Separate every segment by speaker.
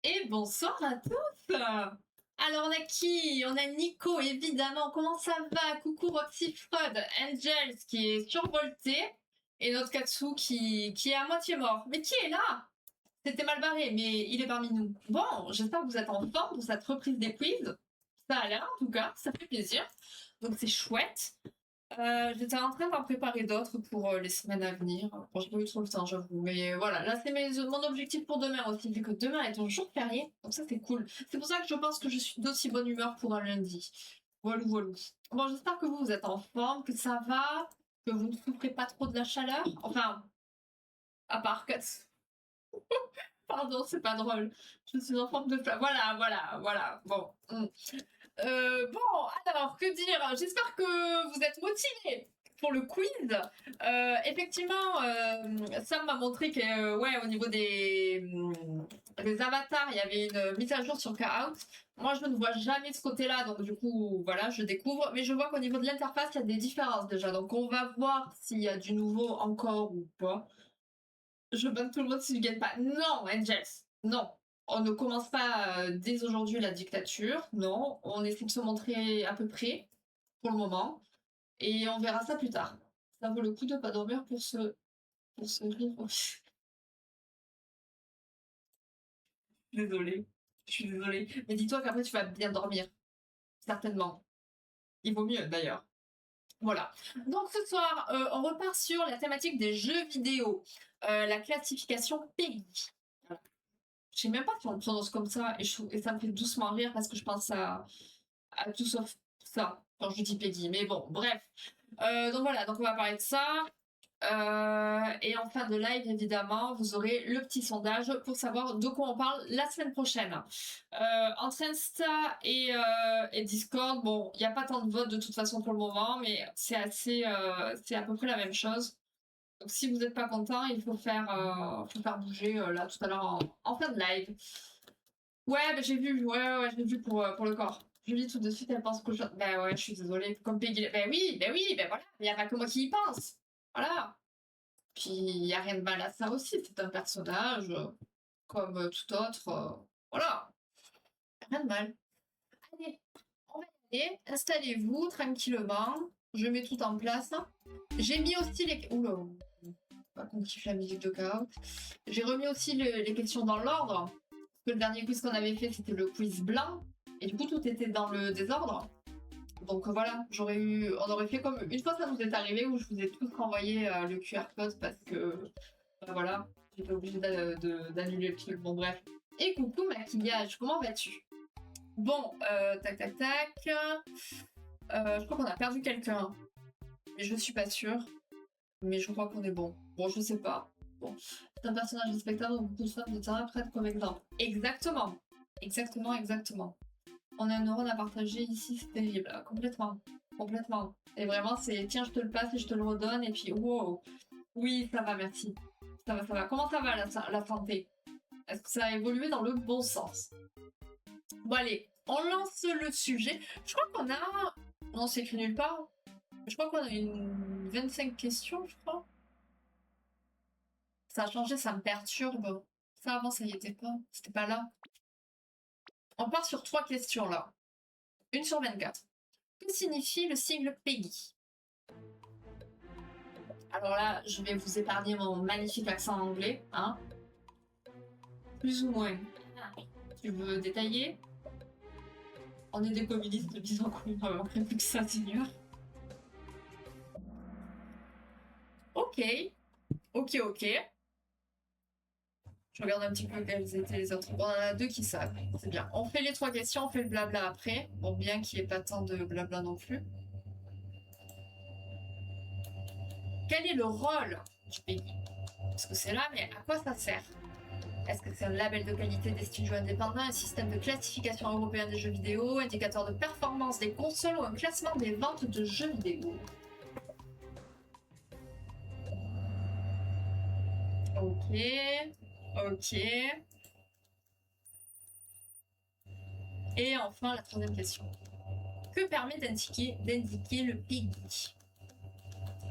Speaker 1: Et bonsoir à tous. Alors on a qui? On a Nico, évidemment. Comment ça va? Coucou Roxy Freud, Angels qui est survolté et notre Katsu qui est à moitié mort. Mais qui est là? C'était mal barré, mais il est parmi nous. Bon, j'espère que vous êtes en forme pour cette reprise des quiz. Ça a l'air en tout cas, ça fait plaisir. Donc c'est chouette. J'étais en train d'en préparer d'autres pour les semaines à venir. Bon, j'ai pas eu trop le temps, j'avoue. Mais voilà, là, c'est mon objectif pour demain aussi, vu que demain est un jour férié. Donc ça, c'est cool. C'est pour ça que je pense que je suis d'aussi bonne humeur pour un lundi. Voilà, voilà. Bon, j'espère que vous êtes en forme, que ça va, que vous ne souffrez pas trop de la chaleur. Enfin, à part que... Pardon, c'est pas drôle. Je suis en forme de... Voilà, voilà, voilà. Bon. Bon, alors, que dire? J'espère que vous êtes motivés pour le quiz. Effectivement, Sam m'a montré que, ouais, au niveau des avatars, il y avait une mise à jour sur K-Out. Moi, je ne vois jamais ce côté-là, donc du coup, voilà, je découvre. Mais je vois qu'au niveau de l'interface, il y a des différences déjà. Donc, on va voir s'il y a du nouveau encore ou pas. Je banne tout le monde si je gagne pas. Non, Angels, non. On ne commence pas dès aujourd'hui la dictature. Non, on essaie de se montrer à peu près pour le moment. Et on verra ça plus tard. Ça vaut le coup de pas dormir pour se rire. Désolée. Je suis désolée. Mais dis-toi qu'après tu vas bien dormir. Certainement. Il vaut mieux d'ailleurs. Voilà. Donc ce soir, on repart sur la thématique des jeux vidéo. La classification PEGI. Je sais même pas si on le prononce comme ça et ça me fait doucement rire parce que je pense à tout sauf ça quand je dis Peggy. Mais bon, bref. Donc voilà, donc on va parler de ça. Et en fin de live, évidemment, vous aurez le petit sondage pour savoir de quoi on parle la semaine prochaine. Entre Insta et Discord, bon, il n'y a pas tant de votes de toute façon pour le moment, mais c'est c'est à peu près la même chose. Donc si vous n'êtes pas content, il faut faire bouger là tout à l'heure en fin de live. Ouais, bah, j'ai vu, ouais, j'ai vu pour le corps. Julie, tout de suite, elle pense que je... Bah ouais, je suis désolée, comme Peggy... Bah oui, bah voilà, il n'y a pas que moi qui y pense. Voilà. Puis, il n'y a rien de mal à ça aussi, c'est un personnage comme tout autre. Voilà, rien de mal. Allez, on va y aller, installez-vous tranquillement. Je mets tout en place. J'ai mis aussi les... Oula, pas qu'on kiffe la musique de chaos. J'ai remis aussi les questions dans l'ordre. Parce que le dernier quiz qu'on avait fait, c'était le quiz blanc. Et du coup, tout était dans le désordre. Donc voilà, on aurait fait comme une fois ça nous est arrivé où je vous ai tous renvoyé le QR code parce que voilà, j'étais obligée d'annuler le truc. Bon bref. Et coucou maquillage, comment vas-tu? Bon, tac tac tac. Je crois qu'on a perdu quelqu'un, mais je suis pas sûre. Mais je crois qu'on est bon. Bon, je sais pas. Bon, c'est un personnage respectable, donc beaucoup de femmes de terrain prennent comme exemple. Exactement. Exactement, exactement. On a un neurone à partager ici, c'est terrible. Complètement. Complètement. Et vraiment, c'est tiens, je te le passe et je te le redonne, et puis wow. Oui, ça va, merci. Ça va, ça va. Comment ça va la santé? Est-ce que ça a évolué dans le bon sens? Bon, allez, on lance le sujet. Je crois qu'on a. On s'écrit nulle part. Je crois qu'on a une 25 questions, je crois. Ça a changé, ça me perturbe. Ça, avant, ça y était pas. C'était pas là. On part sur 3 questions, là. Une sur 24. Que signifie le sigle PEGI? Alors là, je vais vous épargner mon magnifique accent anglais, hein. Plus ou moins. Tu veux détailler? On est des communistes, disons qu'on ne manquerait plus que ça, Seigneur. Ok. Ok. Je regarde un petit peu quels étaient les autres. Bon, on en a 2 qui savent. C'est bien. On fait les 3 questions, on fait le blabla après. Bon, bien qu'il n'y ait pas tant de blabla non plus. Quel est le rôle du pays? Parce que c'est là, mais à quoi ça sert? Est-ce que c'est un label de qualité des studios indépendants, un système de classification européen des jeux vidéo, indicateur de performance des consoles ou un classement des ventes de jeux vidéo? Ok. Et enfin, la troisième question. Que permet d'indiquer le PEGI?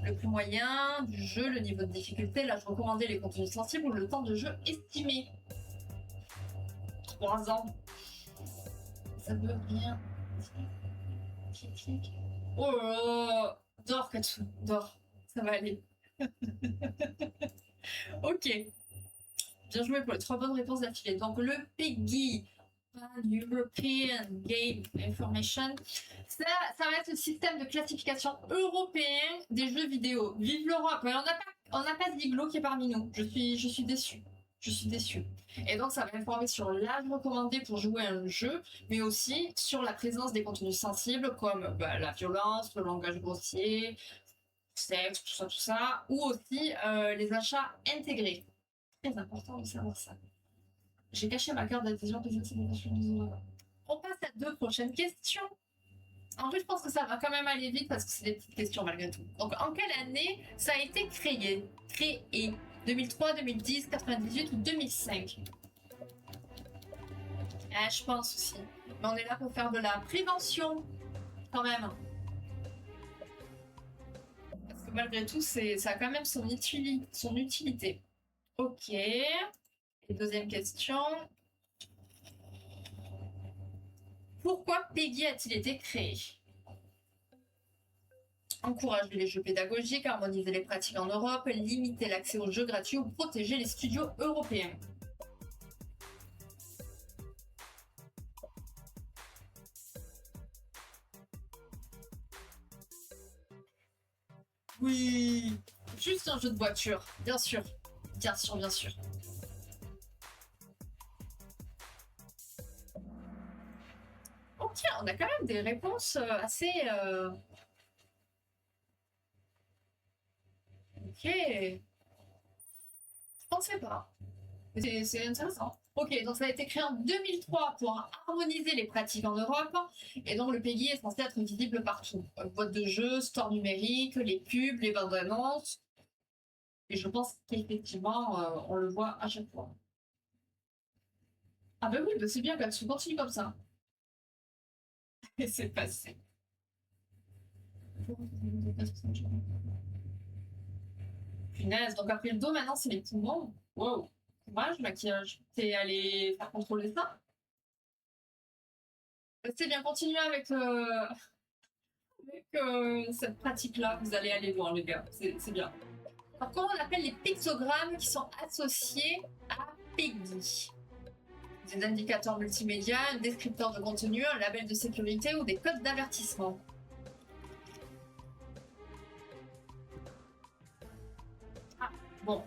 Speaker 1: Le prix moyen du jeu, le niveau de difficulté, l'âge recommandé, les contenus sensibles ou le temps de jeu estimé? 3 ans. Ça veut rien. Oh là là. Dors, Katsu, dors. Ça va aller. Ok. Bien joué pour les 3 bonnes réponses d'affilée. Donc le PEGI, European Game Information, ça va être le système de classification européen des jeux vidéo. Vive l'Europe. On n'a pas Ziglo qui est parmi nous. Je suis déçue. Je suis déçue. Et donc ça va informer sur l'âge recommandé pour jouer à un jeu, mais aussi sur la présence des contenus sensibles comme la violence, le langage grossier, sexe, tout ça, ou aussi les achats intégrés. Très important de savoir ça. J'ai caché ma carte d'adhésion de On passe à 2 prochaines questions. En fait, je pense que ça va quand même aller vite parce que c'est des petites questions malgré tout. Donc, en quelle année ça a été créé 2003, 2010, 98 ou 2005? Je pense aussi. Mais on est là pour faire de la prévention, quand même. Parce que malgré tout, ça a quand même son utilité. Ok. Et deuxième question. Pourquoi PEGI a-t-il été créé? Encourager les jeux pédagogiques, harmoniser les pratiques en Europe, limiter l'accès aux jeux gratuits ou protéger les studios européens. Oui, juste un jeu de voiture, bien sûr. Bien sûr, bien sûr. Ok, on a quand même des réponses assez... Ok. Je pensais pas. C'est intéressant. Ok, donc ça a été créé en 2003 pour harmoniser les pratiques en Europe. Et donc le PEGI est censé être visible partout. Boîte de jeux, store numérique, les pubs, les bandes annonces. Et je pense qu'effectivement, on le voit à chaque fois. Ah bah oui, bah c'est bien, Gatsu, continue comme ça. Et c'est passé. Punaise, donc après le dos, maintenant, c'est les poumons. Wow. Courage, maquillage. T'es allé faire contrôler ça? C'est bien, continuez avec, cette pratique-là. Vous allez aller loin, les gars. C'est bien. Alors, comment on appelle les pictogrammes qui sont associés à PEGI? Des indicateurs multimédia, un descripteur de contenu, un label de sécurité ou des codes d'avertissement. Ah, bon.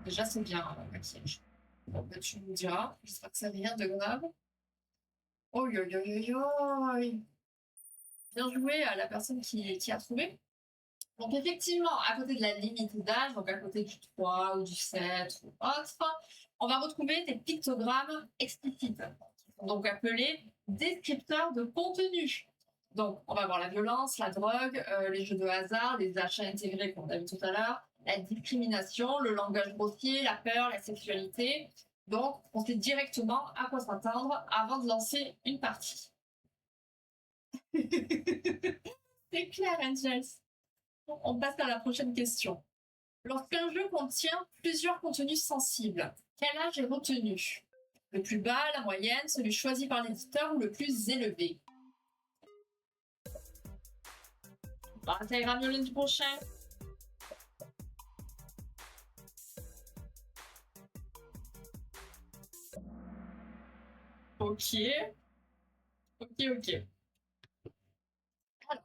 Speaker 1: Déjà, c'est bien, maquillage. Bon, bah, tu me diras. J'espère que ça rien de grave. Oh, yo, yo, yo, yo. Bien joué à la personne qui a trouvé. Donc, effectivement, à côté de la limite d'âge, donc à côté du 3 ou du 7 ou autre, on va retrouver des pictogrammes explicites, donc appelés descripteurs de contenu. Donc, on va voir la violence, la drogue, les jeux de hasard, les achats intégrés, comme on a vu tout à l'heure, la discrimination, le langage grossier, la peur, la sexualité. Donc, on sait directement à quoi s'attendre avant de lancer une partie. C'est clair, Angels. On passe à la prochaine question. Lorsqu'un jeu contient plusieurs contenus sensibles, quel âge est retenu? Le plus bas, la moyenne, celui choisi par l'éditeur ou le plus élevé? Bah, ça ira mieux lundi prochain. Ok. Ok. Alors.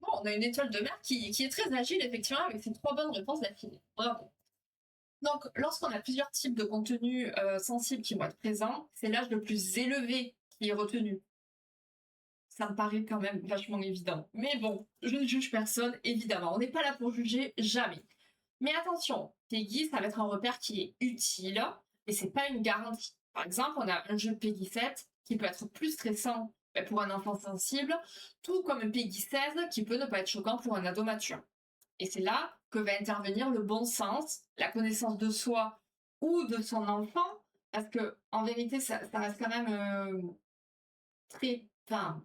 Speaker 1: Bon, on a une étoile de mer qui est très agile, effectivement, avec ses 3 bonnes réponses d'affilée. Bravo. Donc, lorsqu'on a plusieurs types de contenus sensibles qui vont être présents, c'est l'âge le plus élevé qui est retenu. Ça me paraît quand même vachement évident. Mais bon, je ne juge personne, évidemment. On n'est pas là pour juger, jamais. Mais attention, PEGI, ça va être un repère qui est utile, et c'est pas une garantie. Par exemple, on a un jeu PEGI 7 qui peut être plus stressant pour un enfant sensible, tout comme un PEGI 16 qui peut ne pas être choquant pour un ado mature. Et c'est là que va intervenir le bon sens, la connaissance de soi ou de son enfant, parce que en vérité, ça reste quand même très, enfin,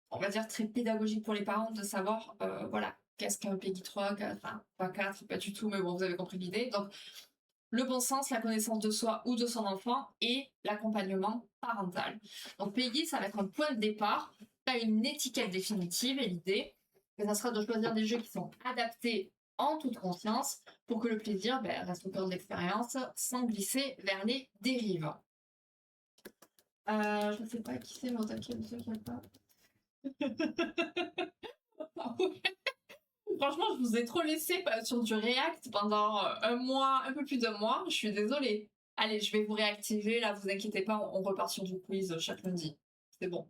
Speaker 1: on va dire très pédagogique pour les parents de savoir, voilà, qu'est-ce qu'un PEGI 3, 4, enfin, pas 4, pas du tout, mais bon, vous avez compris l'idée. Donc, le bon sens, la connaissance de soi ou de son enfant et l'accompagnement parental. Donc PEGI, ça va être un point de départ, pas une étiquette définitive, et l'idée, ça sera de choisir des jeux qui sont adaptés en toute conscience pour que le plaisir reste au cœur de l'expérience sans glisser vers les dérives. Je ne sais pas qui c'est, mais au taquet, ne s'inquiète pas. Franchement, je vous ai trop laissé sur du React pendant un mois, un peu plus d'un mois. Je suis désolée. Allez, je vais vous réactiver, là, vous inquiétez pas, on repart sur du quiz chaque lundi. C'est bon.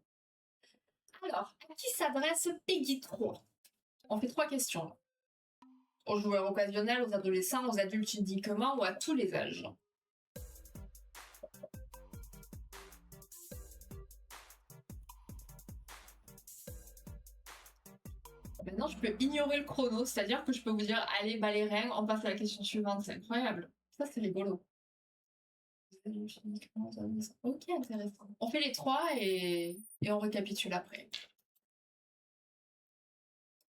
Speaker 1: Alors, à qui s'adresse PEGI 3 ? On fait 3 questions. Aux joueurs occasionnels, aux adolescents, aux adultes uniquement ou à tous les âges. Maintenant, je peux ignorer le chrono, c'est-à-dire que je peux vous dire, allez, bah les reins, on passe à la question suivante, c'est incroyable. Ça, c'est rigolo. Ok, intéressant. On fait les 3 et on récapitule après.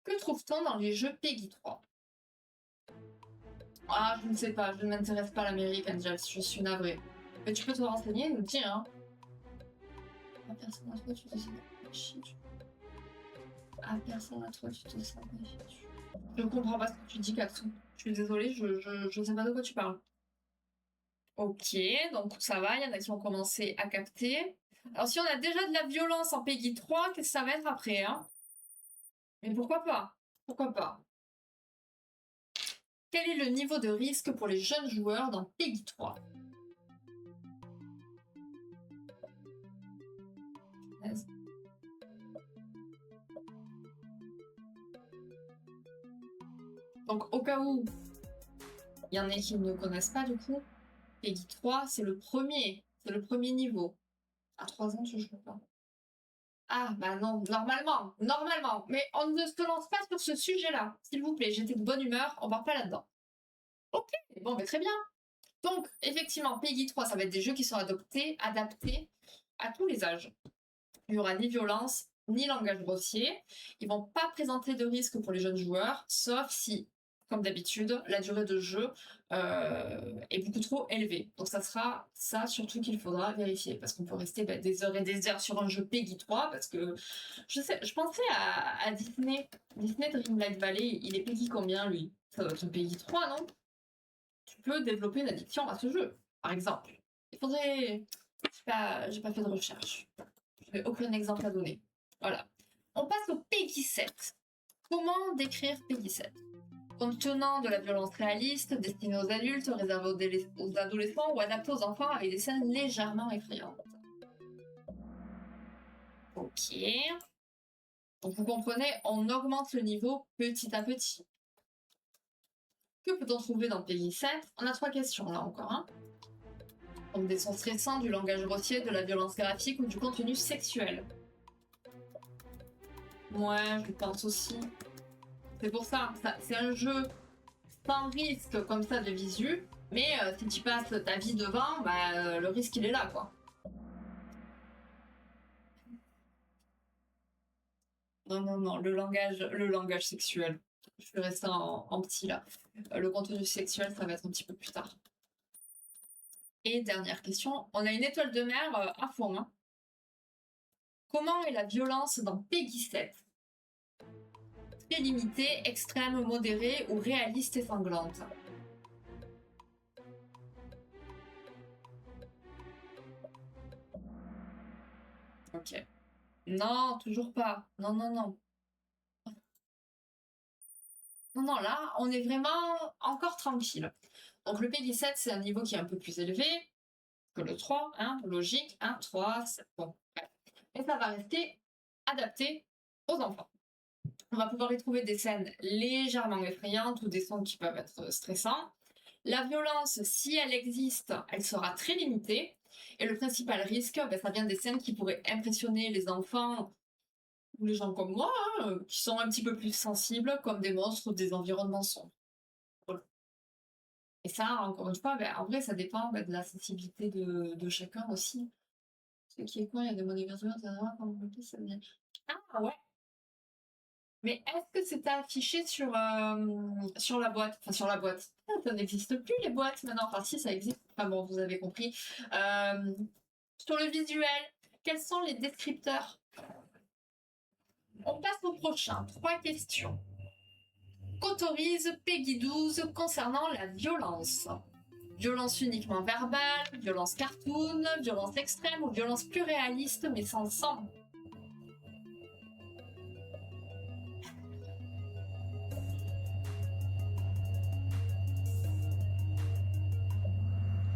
Speaker 1: Que trouve-t-on dans les jeux PEGI 3 ? Ah, je ne sais pas, je ne m'intéresse pas à l'Amérique, Angel, je suis navrée. Mais tu peux te renseigner et nous dire, hein. Ah, personne à toi, tu te sens pas chier. Ah, personne à toi, tu te sens pas chier. Je comprends pas ce que tu dis, Katsu. Je suis désolée, je sais pas de quoi tu parles. Ok, donc ça va, il y en a qui ont commencé à capter. Alors si on a déjà de la violence en PEGI 3, qu'est-ce que ça va être après, hein? Mais pourquoi pas? Pourquoi pas? Quel est le niveau de risque pour les jeunes joueurs dans PEGI 3? Donc au cas où il y en a qui ne connaissent pas du coup, PEGI 3 c'est le premier niveau. À 3 ans tu joues pas. Ah bah non, normalement, mais on ne se lance pas sur ce sujet-là, s'il vous plaît, j'étais de bonne humeur, on part pas là-dedans. Ok, bon, mais très bien. Donc, effectivement, PEGI 3, ça va être des jeux qui sont adaptés à tous les âges. Il n'y aura ni violence, ni langage grossier. Ils vont pas présenter de risque pour les jeunes joueurs, sauf si, comme d'habitude, la durée de jeu est beaucoup trop élevée. Donc ça sera ça surtout qu'il faudra vérifier, parce qu'on peut rester des heures et des heures sur un jeu PEGI 3, parce que je pensais à Disney Dreamlight Valley, il est PEGI combien lui? Ça doit être un PEGI 3, non? Tu peux développer une addiction à ce jeu, par exemple. Il faudrait... J'ai pas fait de recherche. Je n'ai aucun exemple à donner. Voilà. On passe au PEGI 7. Comment décrire PEGI 7? Contenant de la violence réaliste, destinée aux adultes, réservée aux adolescents ou adaptée aux enfants avec des scènes légèrement effrayantes. Ok. Donc vous comprenez, on augmente le niveau petit à petit. Que peut-on trouver dans PEGI 7? On a 3 questions là encore. Hein. Donc des sons stressants, du langage grossier, de la violence graphique ou du contenu sexuel. Ouais, je pense aussi. C'est pour ça c'est un jeu sans risque comme ça de visu, mais si tu passes ta vie devant, le risque il est là quoi. Non, le langage sexuel. Je ferai ça en petit là. Le contenu sexuel, ça va être un petit peu plus tard. Et dernière question, on a une étoile de mer à fond. Hein. Comment est la violence dans PEGI 7? Très limitée, extrême, modérée ou réaliste et sanglante? Ok. Non, toujours pas. Non. Non, là, on est vraiment encore tranquille. Donc le PEGI 7, c'est un niveau qui est un peu plus élevé que le 3, hein, logique, 1, 3, 7, bon, bref. Mais ça va rester adapté aux enfants. On va pouvoir y trouver des scènes légèrement effrayantes ou des sons qui peuvent être stressants. La violence, si elle existe, elle sera très limitée. Et le principal risque, ça vient des scènes qui pourraient impressionner les enfants ou les gens comme moi, hein, qui sont un petit peu plus sensibles, comme des monstres ou des environnements sombres. Voilà. Et ça, encore une fois, en vrai, ça dépend de la sensibilité de chacun aussi. Ce qui est quoi, il y a des mots virtuels, ça va, ça vient. Ah ouais. Mais est-ce que c'est affiché sur la boîte? Enfin, sur la boîte. Ça n'existe plus, les boîtes, maintenant. Enfin, si, ça existe. Enfin bon, vous avez compris. Sur le visuel, quels sont les descripteurs? On passe au prochain. 3 questions. Qu'autorise Peggy 12 concernant la violence? Violence uniquement verbale, violence cartoon, violence extrême ou violence plus réaliste mais sans sang?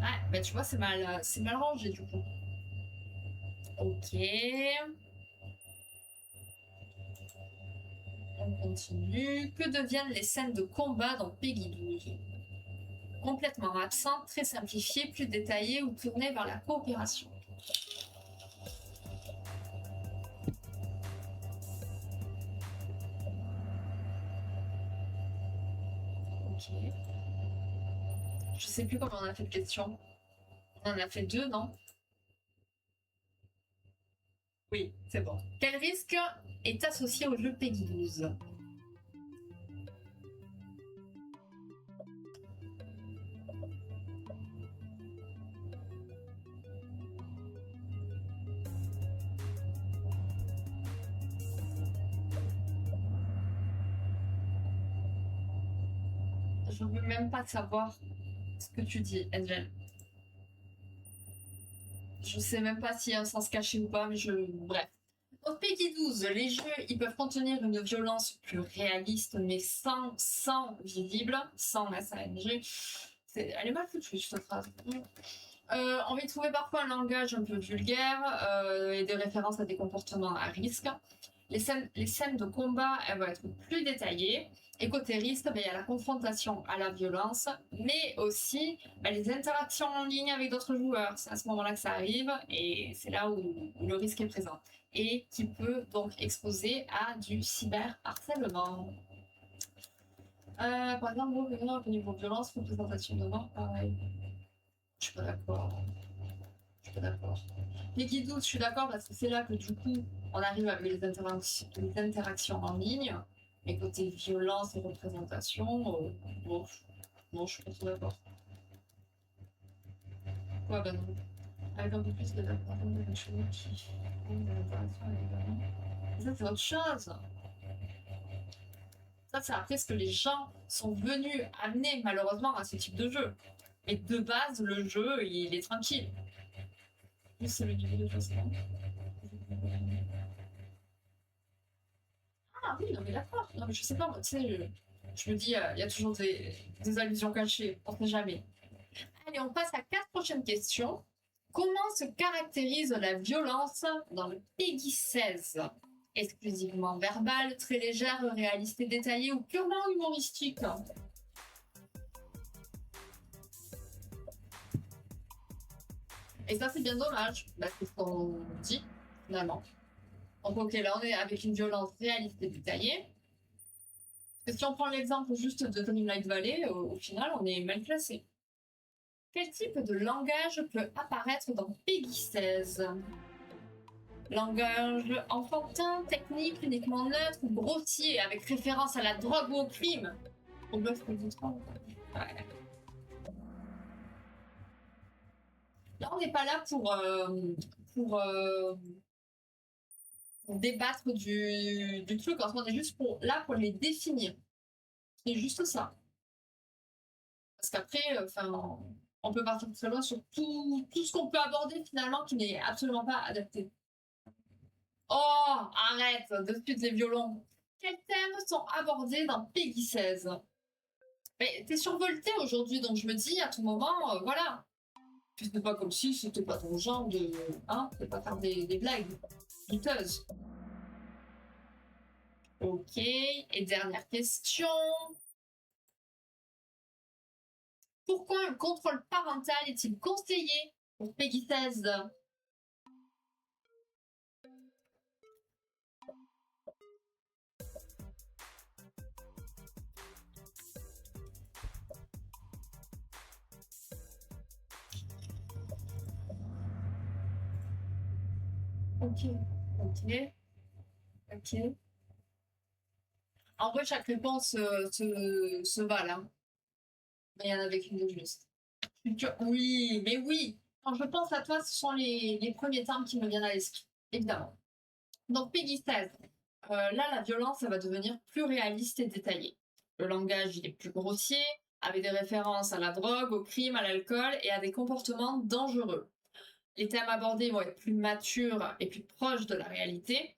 Speaker 1: Ouais, bah tu vois, c'est mal rangé du coup. Ok. On continue. Que deviennent les scènes de combat dans Peggy 12? Complètement absentes, très simplifiées, plus détaillées ou tournées vers la coopération? Ok. Je sais plus comment on a fait de question. On en a fait 2, non? Oui, c'est bon. Quel risque est associé au jeu Peggy 12? Je veux même pas savoir ce que tu dis, Angel. Je sais même pas s'il y a un sens caché ou pas, mais bref. Au Peggy 12, les jeux, ils peuvent contenir une violence plus réaliste, mais sans visible, sans SANG. Elle est mal foutue, cette phrase. On va y trouver parfois un langage un peu vulgaire et des références à des comportements à risque. Les scènes de combat, elles vont être plus détaillées. Et côté risque, ben, il y a la confrontation à la violence, mais aussi ben, les interactions en ligne avec d'autres joueurs. C'est à ce moment-là que ça arrive et c'est là où le risque est présent. Et qui peut donc exposer à du cyberharcèlement. Par exemple, au niveau de violence, représentation de mort, pareil. Je suis pas d'accord. Je suis pas d'accord. Les guides, je suis d'accord parce que c'est là que du coup, on arrive avec les interactions en ligne. Mais côté violence et représentation, bon, non, je suis pas trop d'accord. Ouais, ben non. Avec un peu plus de cheveux qui ont des interactions avec les gamins. Ça, c'est autre chose. Ça, c'est après ce que les gens sont venus amener malheureusement à ce type de jeu. Mais de base, le jeu, il est tranquille. Plus celui du vidéo précédent. Ah oui, non mais d'accord. Non mais je sais pas, tu sais, je me dis, il y a toujours des allusions cachées, on sait jamais. Allez, on passe à 4 prochaines questions. Comment se caractérise la violence dans le Peggy 16? Exclusivement verbale, très légère, réaliste et détaillée ou purement humoristique? Et ça, c'est bien dommage, parce que ce qu'on dit, finalement. Donc, ok, là, on est avec une violence réaliste et détaillée. Parce que si on prend l'exemple juste de Tony Light Valley, au final, on est mal classé. Quel type de langage peut apparaître dans Peggy 16? Langage enfantin, technique, uniquement neutre ou grossier, avec référence à la drogue ou au crime? Au bluff que vous ouais. Là, on n'est pas là pour, pour débattre du truc, on est juste là pour les définir. C'est juste ça. Parce qu'après, on peut partir très loin sur tout ce qu'on peut aborder finalement qui n'est absolument pas adapté. Oh, arrête, de suite les violons. Quels thèmes sont abordés dans Peggy 16? Mais t'es survolté aujourd'hui, donc je me dis à tout moment, voilà. C'est pas comme si c'était pas ton genre de. Hein, de pas faire des blagues douteuses. Ok, et dernière question. Pourquoi un contrôle parental est-il conseillé pour Peggy 16? Ok, ok, ok. En vrai, chaque réponse se valent, hein. Mais il y en avait qu'une de juste. Oui, mais oui. Quand je pense à toi, ce sont les premiers termes qui me viennent à l'esprit, évidemment. Donc Peggy 16. Là, la violence, ça va devenir plus réaliste et détaillée. Le langage, il est plus grossier, avec des références à la drogue, au crime, à l'alcool et à des comportements dangereux. Les thèmes abordés vont être plus matures et plus proches de la réalité.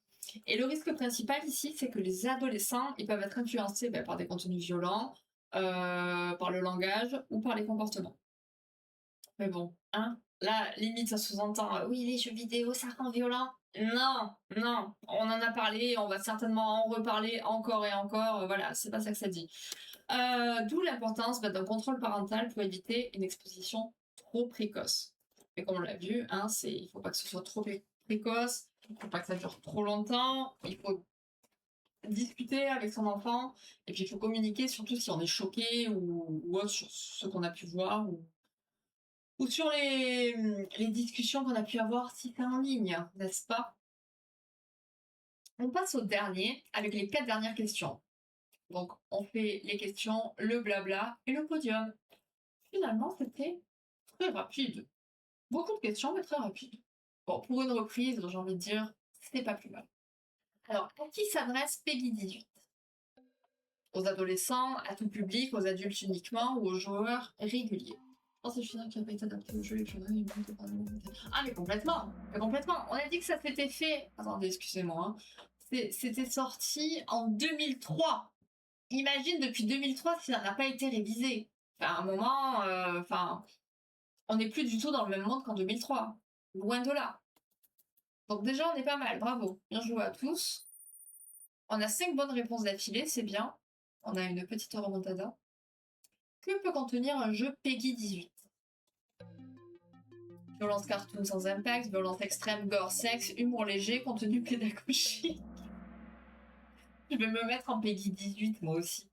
Speaker 1: Et le risque principal ici, c'est que les adolescents, ils peuvent être influencés par des contenus violents, par le langage ou par les comportements. Mais bon, hein, là, limite, ça sous-entend, oui, les jeux vidéo, ça rend violent. Non, non, on en a parlé, on va certainement en reparler encore et encore, voilà, c'est pas ça que ça dit. D'où l'importance d'un contrôle parental pour éviter une exposition trop précoce. Mais comme on l'a vu, hein, il faut pas que ce soit trop précoce, il faut pas que ça dure trop longtemps, il faut discuter avec son enfant, et puis il faut communiquer, surtout si on est choqué ou autre sur ce qu'on a pu voir, ou sur les discussions qu'on a pu avoir si c'est en ligne, n'est-ce pas? On passe au dernier, avec les 4 dernières questions. Donc, on fait les questions, le blabla et le podium. Finalement, c'était très rapide. Beaucoup de questions, mais très rapide. Bon, pour une reprise, j'ai envie de dire, c'est pas plus mal. Alors, à qui s'adresse Peggy 18? Aux adolescents, à tout public, aux adultes uniquement ou aux joueurs réguliers? Oh, c'est China qui n'a pas été adapté au jeu et que Ah, mais complètement! Mais complètement! On a dit que ça s'était fait. Attendez, excusez-moi. Hein. C'était sorti en 2003. Imagine depuis 2003 si ça n'a pas été révisé. Enfin, à un moment, on n'est plus du tout dans le même monde qu'en 2003. Loin de là. Donc déjà, on est pas mal. Bravo. Bien joué à tous. On a 5 bonnes réponses d'affilée, c'est bien. On a une petite remontada. Que peut contenir un jeu Peggy 18? Violence cartoon sans impact, violence extrême, gore, sexe, humour léger, contenu pédagogique. Je vais me mettre en Peggy 18 moi aussi.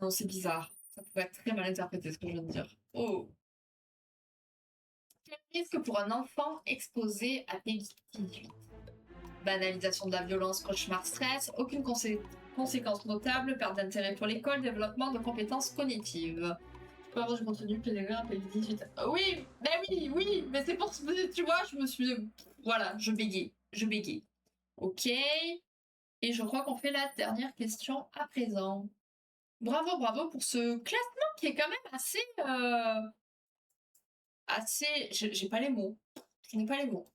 Speaker 1: Non, c'est bizarre. Ça pourrait être très mal interprété ce que je viens de dire. Oh. Quel risque pour un enfant exposé à Peggy 18? Banalisation de la violence, cauchemar, stress, aucune conséquence notable, perte d'intérêt pour l'école, développement de compétences cognitives. Je peux avoir du contenu pédagogique Peggy 18. Oui, ben oui, mais c'est pour... Tu vois, je me suis... Voilà, je bégaye. Ok. Et je crois qu'on fait la dernière question à présent. Bravo pour ce classement qui est quand même assez... J'ai pas les mots. Je n'ai pas les mots.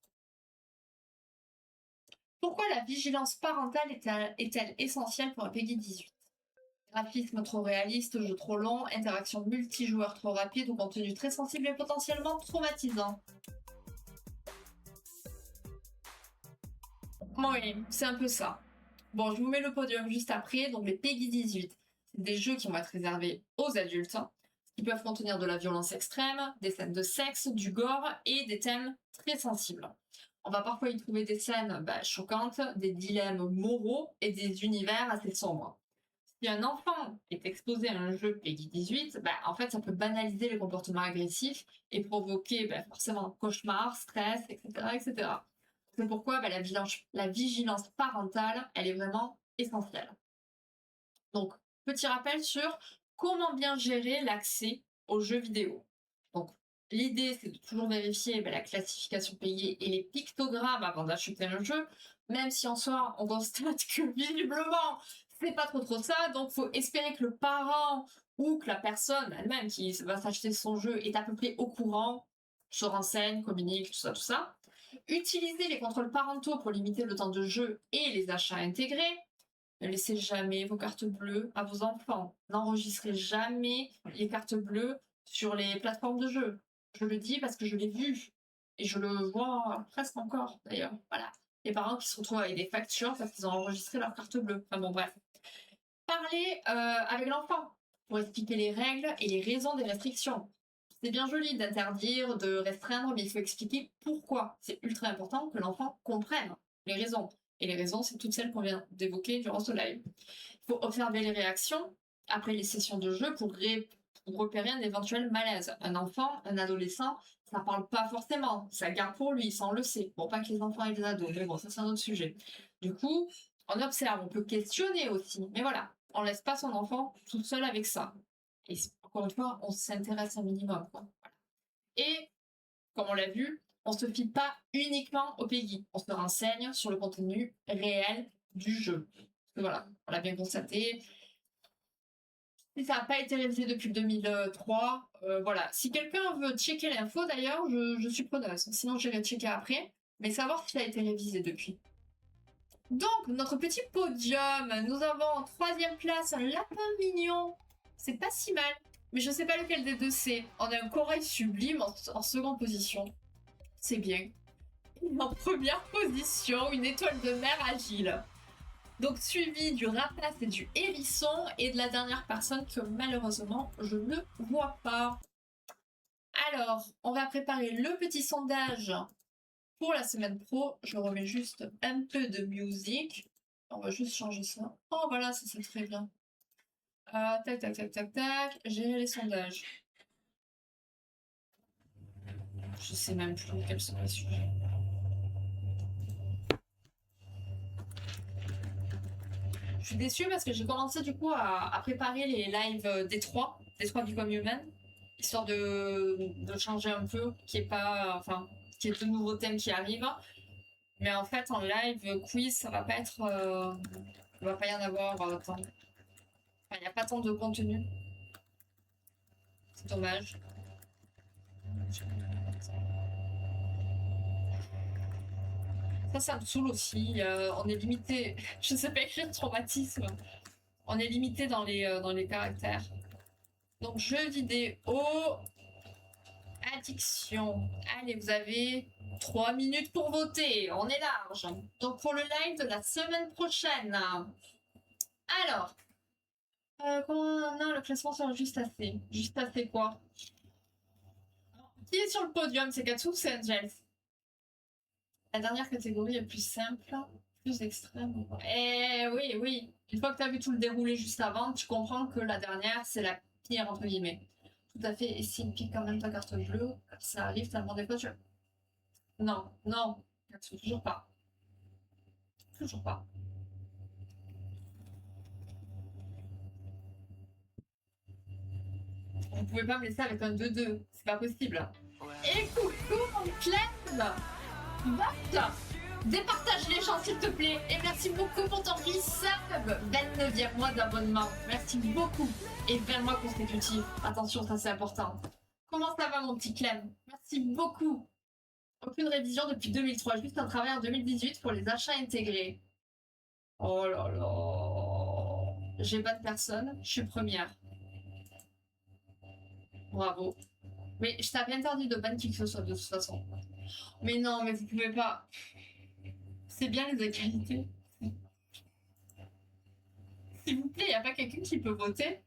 Speaker 1: Pourquoi la vigilance parentale est-elle essentielle pour un Peggy 18? Graphisme trop réaliste, jeu trop long, interaction multijoueur trop rapide ou contenu très sensible et potentiellement traumatisant? Oui, c'est un peu ça. Bon, je vous mets le podium juste après. Donc, les Peggy 18, c'est des jeux qui vont être réservés aux adultes, qui peuvent contenir de la violence extrême, des scènes de sexe, du gore et des thèmes très sensibles. On va parfois y trouver des scènes choquantes, des dilemmes moraux et des univers assez sombres. Si un enfant est exposé à un jeu Peggy 18, en fait, ça peut banaliser les comportements agressifs et provoquer forcément cauchemars, stress, etc. C'est pourquoi la vigilance parentale, elle est vraiment essentielle. Donc, petit rappel sur comment bien gérer l'accès aux jeux vidéo. Donc, l'idée, c'est de toujours vérifier la classification payée et les pictogrammes avant d'acheter un jeu, même si en soi, on constate que visiblement, c'est pas trop ça, donc faut espérer que le parent ou que la personne elle-même qui va s'acheter son jeu est à peu près au courant, se renseigne, communique, tout ça. Utilisez les contrôles parentaux pour limiter le temps de jeu et les achats intégrés. Ne laissez jamais vos cartes bleues à vos enfants. N'enregistrez jamais les cartes bleues sur les plateformes de jeu. Je le dis parce que je l'ai vu. Et je le vois presque encore, d'ailleurs. Voilà. Les parents qui se retrouvent avec des factures parce qu'ils ont enregistré leur carte bleue. Enfin bon, bref. Parlez avec l'enfant pour expliquer les règles et les raisons des restrictions. C'est bien joli d'interdire, de restreindre, mais il faut expliquer pourquoi. C'est ultra important que l'enfant comprenne les raisons. Et les raisons, c'est toutes celles qu'on vient d'évoquer durant ce live. Il faut observer les réactions après les sessions de jeu pour repérer un éventuel malaise. Un enfant, un adolescent, ça parle pas forcément. Ça garde pour lui, ça on le sait. Bon, pas que les enfants et les ados, mais bon, ça c'est un autre sujet. Du coup, On observe, on peut questionner aussi, mais voilà, on laisse pas son enfant tout seul avec ça. Et encore une fois, on s'intéresse un minimum, quoi. Voilà. Et comme on l'a vu, on se fie pas uniquement au PEGI. On se renseigne sur le contenu réel du jeu. Voilà, on l'a bien constaté. Si ça n'a pas été révisé depuis 2003, voilà. Si quelqu'un veut checker l'info, d'ailleurs, je suis preneuse. Sinon, j'irai checker après. Mais savoir si ça a été révisé depuis. Donc, notre petit podium, nous avons en 3e place un lapin mignon. C'est pas si mal. Mais je sais pas lequel des deux c'est. On a un corail sublime en seconde position. C'est bien. Et en première position, une étoile de mer agile. Donc suivi du rapace et du hérisson et de la dernière personne que malheureusement je ne vois pas. Alors, on va préparer le petit sondage pour la semaine pro. Je remets juste un peu de musique. On va juste changer ça. Oh voilà, ça c'est très bien. Tac, tac, tac, tac, tac. Gérer les sondages. Je sais même plus quels sont les sujets. Je suis déçue parce que j'ai commencé du coup à préparer les lives des trois Become Human, histoire de changer un peu, qu'il n'y ait pas, enfin, qu'il y ait de nouveaux thèmes qui arrivent. Mais en fait, en live quiz, ça va pas être, il va pas y en avoir tant. Enfin, il n'y a pas tant de contenu. C'est dommage. Ça me saoule aussi. On est limité. Je sais pas écrire traumatisme. On est limité dans les caractères. Donc, jeux vidéo, addiction. Allez, vous avez 3 minutes pour voter. On est large. Donc, pour le live de la semaine prochaine. Alors, non, le classement sera juste assez. Juste assez quoi? Qui est sur le podium? C'est Katsu ou c'est Angels? La dernière catégorie est plus simple, plus extrême. Eh oui, oui. Une fois que tu as vu tout le déroulé juste avant, tu comprends que la dernière, c'est la pire, entre guillemets. Tout à fait. Et s'il pique quand même ta carte bleue, ça arrive tellement des fois, tu... Non, non. Toujours pas. Toujours pas. Vous pouvez pas me laisser avec un 2-2. C'est pas possible. Et coucou mon club. Vote. Départage les gens s'il te plaît. Et merci beaucoup pour ton resub. 29e mois d'abonnement. Merci beaucoup. Et 20 mois consécutifs. Attention, ça c'est important. Comment ça va mon petit Clem? Merci beaucoup. Aucune révision depuis 2003. Juste un travail en 2018 pour les achats intégrés. Oh là là. J'ai pas de personne. Je suis première. Bravo. Mais je t'avais interdit de ban qui que ce soit de toute façon. Mais non, mais vous pouvez pas. C'est bien les égalités. S'il vous plaît, y a pas quelqu'un qui peut voter?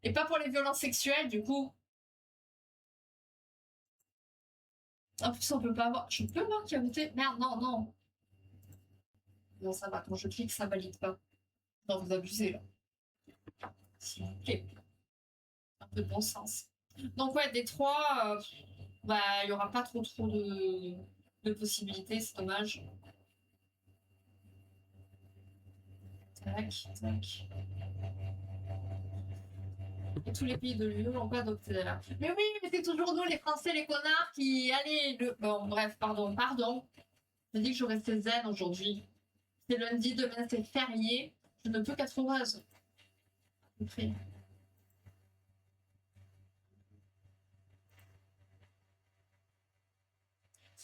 Speaker 1: Et pas pour les violences sexuelles, du coup. En plus, on peut pas voir. Je peux voir qui a voté? Merde, non, non. Non, ça va. Quand je clique, ça valide pas. Non, vous abusez, là. S'il vous plaît. Un peu de bon sens. Donc, ouais, des trois, bah, il y aura pas trop de possibilités, c'est dommage. Tac, tac. Et tous les pays de l'Union n'ont pas adopté d'ailleurs. Mais oui, mais c'est toujours nous, les Français, les connards, qui... Allez, bon, bref, pardon. Je dis que je restais zen aujourd'hui. C'est lundi, demain c'est férié. Je ne peux qu'être heureuse. De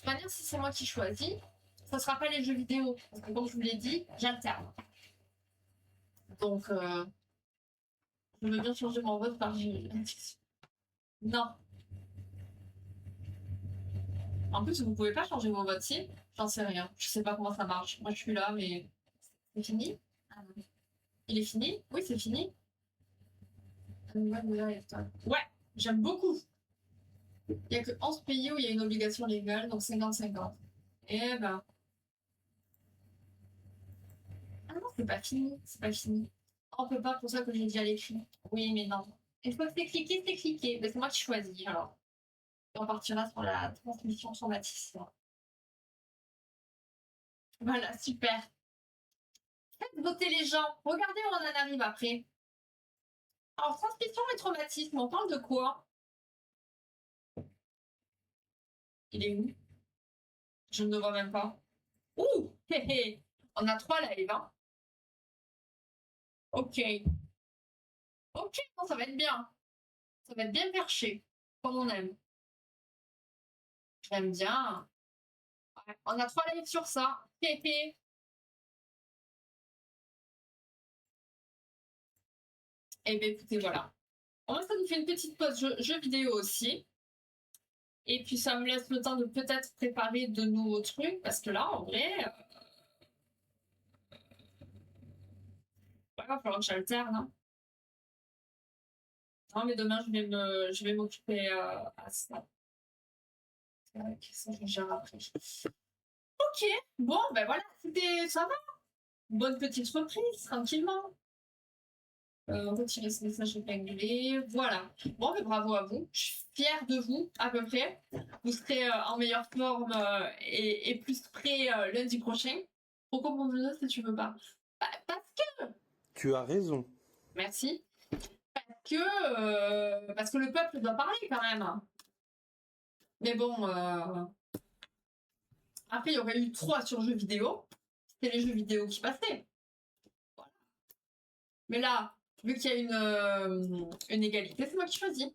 Speaker 1: toute manière, si c'est moi qui choisis, ça ne sera pas les jeux vidéo. Parce que comme je vous l'ai dit, j'alterne. Donc, je veux bien changer mon vote par jeu. Non. En plus, vous pouvez pas changer vos votes si. J'en sais rien. Je sais pas comment ça marche. Moi, je suis là, mais c'est fini. Il est fini? Oui, c'est fini. Ouais, j'aime beaucoup. Il n'y a que 11 pays où il y a une obligation légale, donc 50-50. Eh ben. Ah non, c'est pas fini. C'est pas fini. On peut pas, pour ça que j'ai dit à l'écrit. Oui, mais non. Une fois que c'est cliqué, c'est cliqué. Mais c'est moi qui choisis, alors. Et on partira sur la transmission sur Mathis. Voilà, super. Faites voter les gens. Regardez où on en arrive après. Alors, transmission et traumatisme, on parle de quoi? Il est où? Je ne le vois même pas. Ouh, hé hé. On a 3 lives, hein. Ok. Ok, bon, ça va être bien. Ça va être bien perché, comme on aime. J'aime bien. Ouais. On a 3 lives sur ça. Hé hé. Eh bien, écoutez, voilà. Moi, ça nous fait une petite pause jeu vidéo aussi. Et puis, ça me laisse le temps de peut-être préparer de nouveaux trucs. Parce que là, en vrai, il va falloir que j'alterne, hein. Non, mais demain, je vais m'occuper à ça. Ça, je gère après. Ok, bon, ben voilà, c'était ça va. Bonne petite reprise, tranquillement. Retirer ce message épinglé. Voilà. Bon, ben bravo à vous. Je suis fière de vous, à peu près. Vous serez en meilleure forme et plus prêt lundi prochain. Pourquoi pour me si tu veux pas? Bah, parce que.
Speaker 2: Tu as raison.
Speaker 1: Merci. Parce que le peuple doit parler quand même. Mais bon, après, il y aurait eu 3 sur jeux vidéo. C'était les jeux vidéo qui passaient. Voilà. Mais là, vu qu'il y a une égalité, c'est moi qui choisis.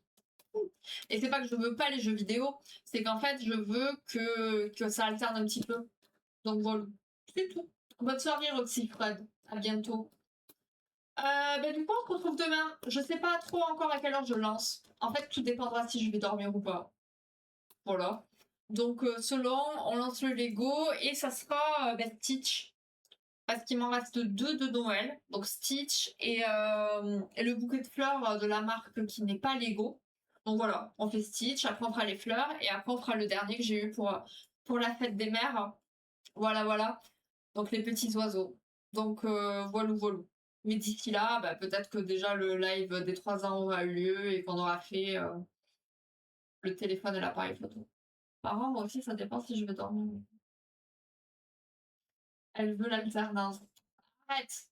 Speaker 1: Et c'est pas que je veux pas les jeux vidéo, c'est qu'en fait, je veux que ça alterne un petit peu. Donc voilà, c'est tout. Bonne soirée, Roxy Fred. À bientôt. Du coup, on se retrouve demain. Je sais pas trop encore à quelle heure je lance. En fait, tout dépendra si je vais dormir ou pas. Voilà. Donc, selon, on lance le Lego et ça sera Stitch. Parce qu'il m'en reste 2 de Noël. Donc, Stitch et le bouquet de fleurs de la marque qui n'est pas Lego. Donc voilà, on fait Stitch, après on fera les fleurs et après on fera le dernier que j'ai eu pour la fête des mères. Voilà, voilà. Donc les petits oiseaux. Donc voilà, voilà. Mais d'ici là, bah, peut-être que déjà le live des 3 ans aura eu lieu et qu'on aura fait le téléphone et l'appareil photo. Par contre, moi aussi, ça dépend si je vais dormir. Elle veut l'alternance. Arrête!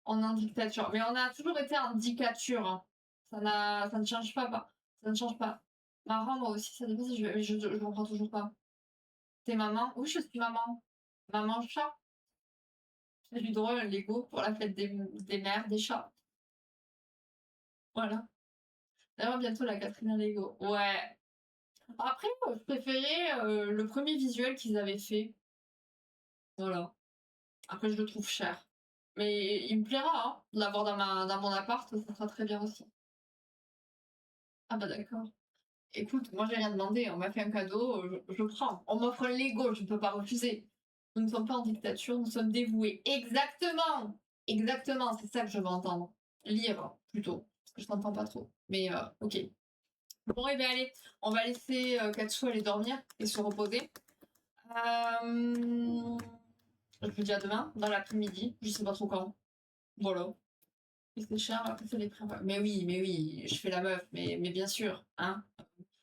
Speaker 1: On est en dictature. Mais on a toujours été en dictature, hein. Ça ne change pas. Ça ne change pas. Marrant, moi aussi, ça dépend si je comprends toujours pas. T'es maman? Oui, je suis maman. Maman chat. J'ai eu droit à un Lego pour la fête des mères, des chats. Voilà. D'ailleurs, bientôt la Catherine Lego. Ouais. Après, je préférais le premier visuel qu'ils avaient fait. Voilà. Après, je le trouve cher. Mais il me plaira, hein, de l'avoir dans mon appart, ça sera très bien aussi. Ah bah d'accord. Écoute, moi j'ai rien demandé, on m'a fait un cadeau, je prends. On m'offre un Lego, je ne peux pas refuser. Nous ne sommes pas en dictature, nous sommes dévoués. Exactement! Exactement, c'est ça que je veux entendre. Lire, plutôt. Parce que je t'entends pas trop. Mais ok. Bon, et bien allez, on va laisser Katsu aller dormir et se reposer. Je vous dis à demain, dans l'après-midi, je sais pas trop quand. Voilà. Et c'est cher, après c'est les prix. Mais oui, je fais la meuf, mais bien sûr, hein.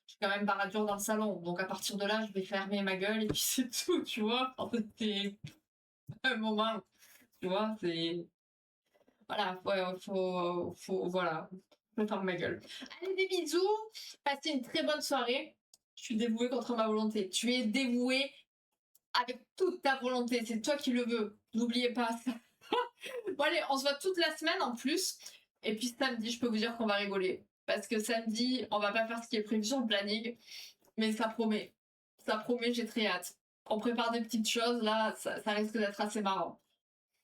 Speaker 1: J'ai quand même baradur dans le salon, donc à partir de là, je vais fermer ma gueule et puis c'est tout, tu vois. En fait, c'est un moment, tu vois, c'est. Voilà, voilà, je vais fermer ma gueule. Allez, des bisous, passez une très bonne soirée. Je suis dévouée contre ma volonté. Tu es dévouée avec toute ta volonté, c'est toi qui le veux. N'oubliez pas ça. Bon, allez, on se voit toute la semaine en plus. Et puis samedi, je peux vous dire qu'on va rigoler. Parce que samedi, on va pas faire ce qui est prévu sur le planning. Mais ça promet. Ça promet, j'ai très hâte. On prépare des petites choses, là, ça risque d'être assez marrant.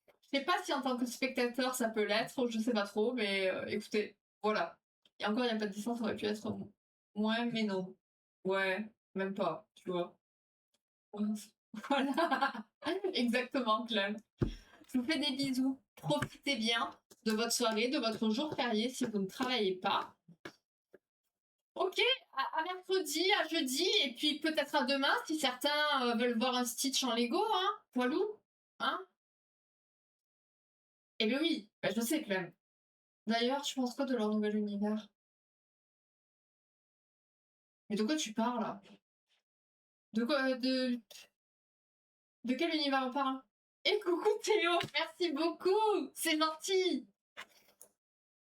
Speaker 1: Je sais pas si en tant que spectateur ça peut l'être, je sais pas trop, mais écoutez, voilà. Et encore, il n'y a pas de distance, ça aurait pu être moins, mais non. Ouais, même pas, tu vois. Voilà. Exactement, Clem. Je vous fais des bisous. Profitez bien de votre soirée, de votre jour férié si vous ne travaillez pas. Ok, à mercredi, à jeudi, et puis peut-être à demain si certains veulent voir un Stitch en Lego, hein, poilou, hein. Eh bien oui, bah, je sais, Clem. D'ailleurs, tu penses quoi de leur nouvel univers? Mais de quoi tu parles là? De quoi de quel univers on parle? Et coucou Théo, merci beaucoup, c'est gentil.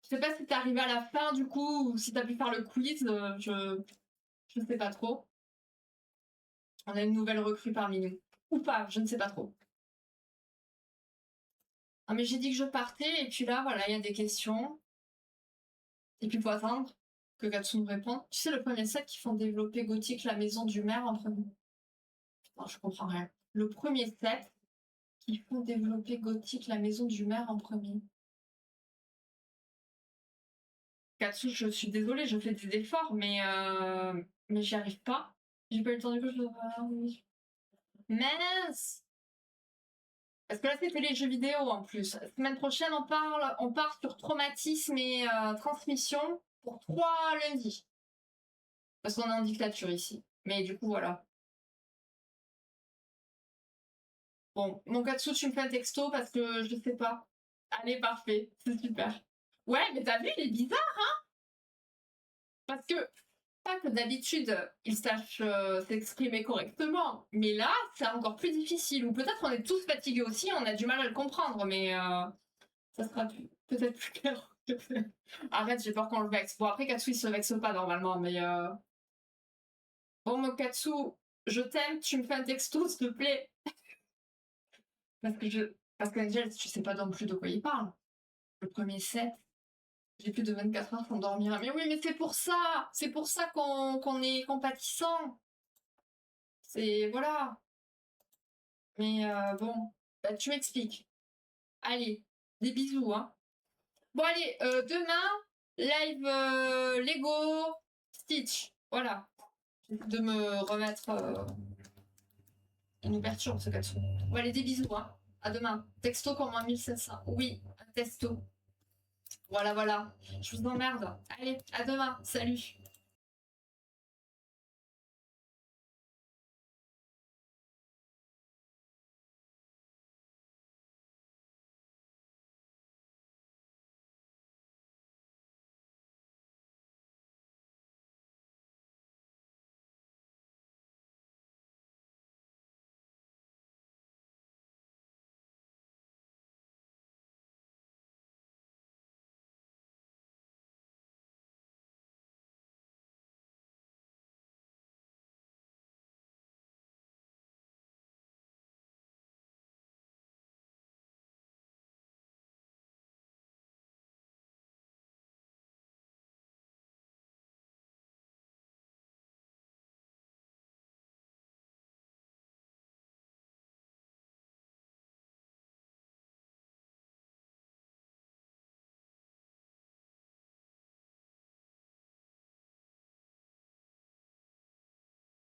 Speaker 1: Je sais pas si t'es arrivé à la fin du coup, ou si t'as pu faire le quiz, je sais pas trop. On a une nouvelle recrue parmi nous. Ou pas, je ne sais pas trop. Ah mais j'ai dit que je partais, et puis là, voilà, il y a des questions. Et puis faut attendre que Gatsu nous réponde. Tu sais, le premier set qui font développer Gothic la maison du maire en premier. Putain, je comprends rien. Le premier set qui font développer Gothic la maison du maire en premier. Katsu, je suis désolée, je fais des efforts, mais j'y arrive pas. J'ai pas eu le temps du coup, oui. Mince. Parce que là, c'était les jeux vidéo en plus. La semaine prochaine, on part sur traumatisme et transmission pour 3 lundis. Parce qu'on est en dictature ici. Mais du coup, voilà. Bon, mon Katsu, tu me fais un texto parce que je sais pas. Allez, parfait. C'est super. Ouais, mais t'as vu, il est bizarre, hein? Parce que pas que d'habitude, ils sachent s'exprimer correctement, mais là, c'est encore plus difficile. Ou peut-être on est tous fatigués aussi, on a du mal à le comprendre, mais ça sera peut-être plus clair. Arrête, j'ai peur qu'on le vexe. Bon, après, Katsu, il se vexe pas normalement, mais... Bon, mon Katsu, je t'aime, tu me fais un texto, s'il te plaît. Parce qu'Angel, tu sais pas non plus de quoi il parle. Le premier set, j'ai plus de 24 heures pour dormir. Mais oui, mais c'est pour ça qu'on est compatissant. C'est... Voilà. Mais bon, bah, tu m'expliques. Allez, des bisous, hein. Bon, allez, demain, live Lego Stitch. Voilà. J'essaie de me remettre. Il nous perturbe ce Katsu. Bon, allez, des bisous, hein. À demain. Texto pour moins 1700. Oui, un texto. Voilà, voilà. Je vous emmerde. Allez, à demain. Salut.